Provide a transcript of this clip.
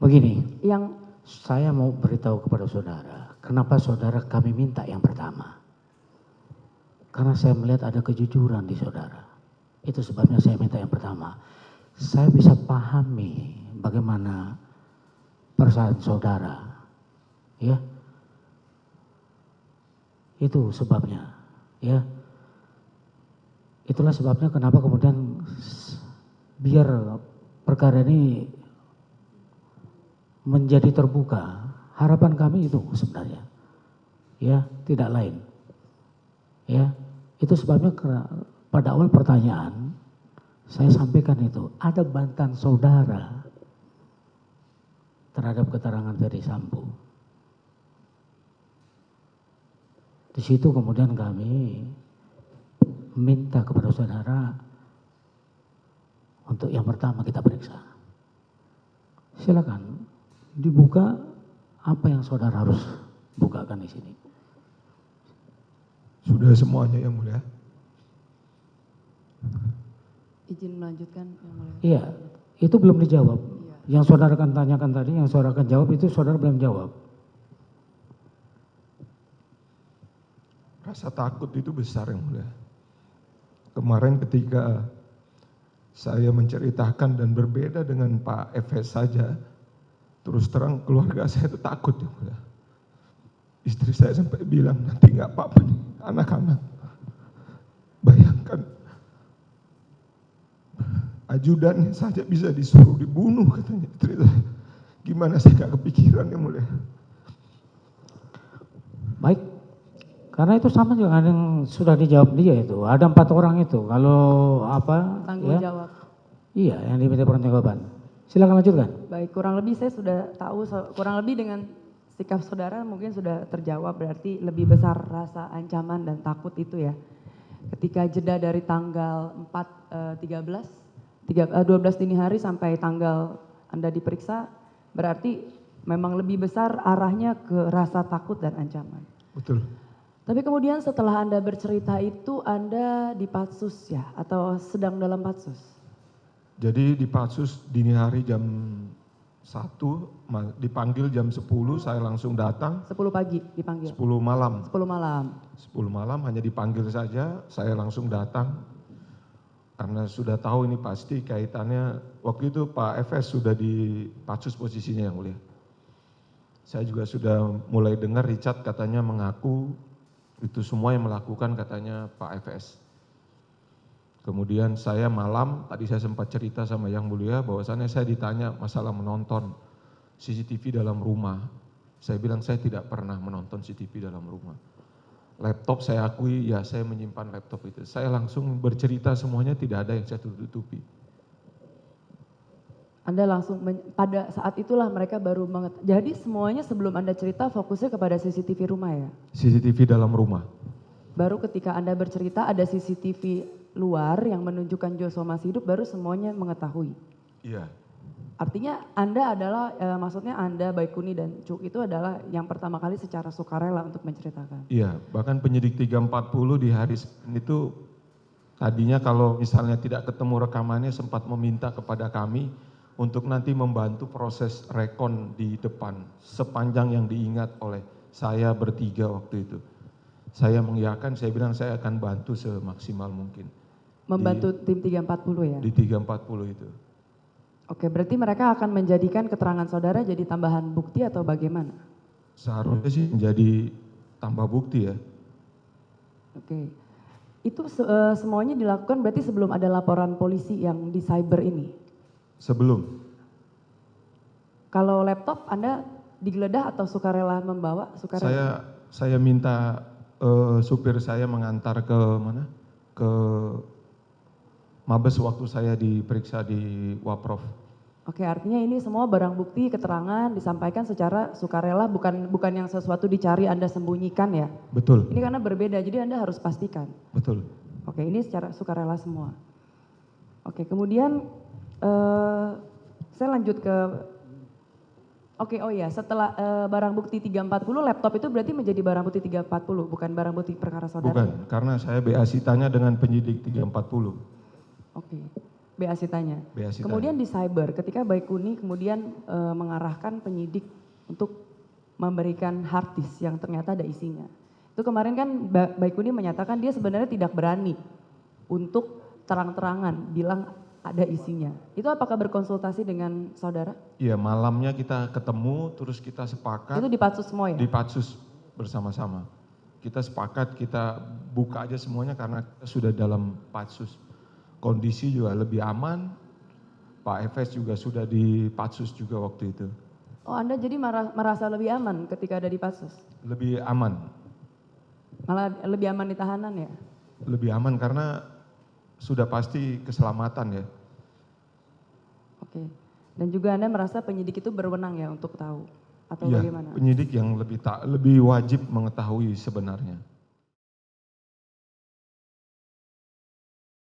Begini, Yang saya mau beritahu kepada saudara, kenapa saudara kami minta yang pertama. Karena saya melihat ada kejujuran di saudara. Itu sebabnya saya minta yang pertama. Saya bisa pahami bagaimana perasaan saudara. Ya. Itu sebabnya. Ya. Itulah sebabnya kenapa kemudian biar perkara ini menjadi terbuka. Harapan kami itu sebenarnya. Ya, tidak lain. Ya, itu sebabnya pada awal pertanyaan saya sampaikan itu, ada bantahan saudara terhadap keterangan Ferdy Sambo. Di situ kemudian kami minta kepada saudara untuk yang pertama kita periksa. Silakan dibuka apa yang saudara harus bukakan di sini. Sudah semuanya yang mulia. izin melanjutkan yang mulia. Iya, itu belum dijawab. Iya. Yang saudara akan tanyakan tadi, yang saudara akan jawab itu saudara belum jawab. Rasa takut itu besar yang mulia. Kemarin ketika saya menceritakan dan berbeda dengan Pak Efes saja, terus terang keluarga saya itu takut yang mulia. Istri saya sampai bilang, nanti nggak apa-apa nih anak-anak. Bayangkan, ajudannya saja bisa disuruh dibunuh katanya istri saya. Gimana saya nggak kepikiran yang mulia. Baik, karena itu sama juga yang sudah dijawab dia itu. Ada 4 orang itu, kalau apa. Tanggung ya, jawab. Iya, yang diminta pertanggungjawaban. Silakan lanjutkan. Baik, kurang lebih saya sudah tahu, kurang lebih dengan sikap saudara mungkin sudah terjawab, berarti lebih besar rasa ancaman dan takut itu ya. Ketika jeda dari tanggal 12 dini hari sampai tanggal Anda diperiksa, berarti memang lebih besar arahnya ke rasa takut dan ancaman. Betul. Tapi kemudian setelah Anda bercerita itu Anda dipatsus ya, atau sedang dalam patsus? Jadi di Patsus dini hari jam 1, dipanggil jam 10, saya langsung datang. 10 pagi dipanggil? 10 malam. 10 malam. 10 malam hanya dipanggil saja, saya langsung datang. Karena sudah tahu ini pasti kaitannya, waktu itu Pak Efes sudah di Patsus posisinya yang mulia. Saya juga sudah mulai dengar Richard katanya mengaku itu semua yang melakukan katanya Pak Efes. Kemudian saya malam, tadi saya sempat cerita sama Yang Mulia bahwasannya saya ditanya masalah menonton CCTV dalam rumah. Saya bilang saya tidak pernah menonton CCTV dalam rumah. Laptop saya akui, ya saya menyimpan laptop itu. Saya langsung bercerita semuanya, tidak ada yang saya tutupi. Anda langsung, pada saat itulah mereka baru jadi semuanya sebelum Anda cerita fokusnya kepada CCTV rumah ya? CCTV dalam rumah. Baru ketika Anda bercerita ada CCTV luar yang menunjukkan Joshua masih hidup, baru semuanya mengetahui. Iya. Artinya Anda adalah, maksudnya Anda, Baikuni dan Cuk itu adalah yang pertama kali secara sukarela untuk menceritakan. Iya, bahkan penyidik 340 di hari Senin itu tadinya kalau misalnya tidak ketemu rekamannya sempat meminta kepada kami untuk nanti membantu proses rekon di depan sepanjang yang diingat oleh saya bertiga waktu itu. Saya mengiyakan, saya bilang saya akan bantu semaksimal mungkin. Membantu tim 340 ya? Di 340 itu. Oke, berarti mereka akan menjadikan keterangan saudara jadi tambahan bukti atau bagaimana? Seharusnya sih menjadi tambah bukti ya. Oke, itu semuanya dilakukan berarti sebelum ada laporan polisi yang di cyber ini? Sebelum. Kalau laptop Anda digeledah atau sukarela membawa? Saya minta supir saya mengantar ke mana? Ke Mabes waktu saya diperiksa di Waprof. Oke, artinya ini semua barang bukti, keterangan disampaikan secara sukarela, bukan yang sesuatu dicari Anda sembunyikan ya? Betul. Ini karena berbeda, jadi Anda harus pastikan. Betul. Oke, ini secara sukarela semua. Oke, kemudian saya lanjut ke, oke, oh ya, setelah barang bukti 340, laptop itu berarti menjadi barang bukti 340, bukan barang bukti perkara saudara? Bukan, karena saya BA sitanya dengan penyidik 340. Oke. BA Sitanya. BA Sitanya. Kemudian di cyber, ketika Baikuni kemudian mengarahkan penyidik untuk memberikan hard disk yang ternyata ada isinya. Itu kemarin kan Baikuni menyatakan dia sebenarnya tidak berani untuk terang-terangan bilang ada isinya. Itu apakah berkonsultasi dengan saudara? Iya, malamnya kita ketemu, terus kita sepakat. Itu di Patsus semua ya? Di Patsus bersama-sama. Kita sepakat, kita buka aja semuanya karena kita sudah dalam Patsus. Kondisi juga lebih aman, Pak Efes juga sudah di Patsus juga waktu itu. Oh, Anda jadi merasa lebih aman ketika ada di Patsus? Lebih aman. Malah lebih aman di tahanan ya? Lebih aman karena sudah pasti keselamatan ya. Oke. Dan juga Anda merasa penyidik itu berwenang ya untuk tahu? Atau Iya, bagaimana? penyidik yang lebih wajib mengetahui sebenarnya.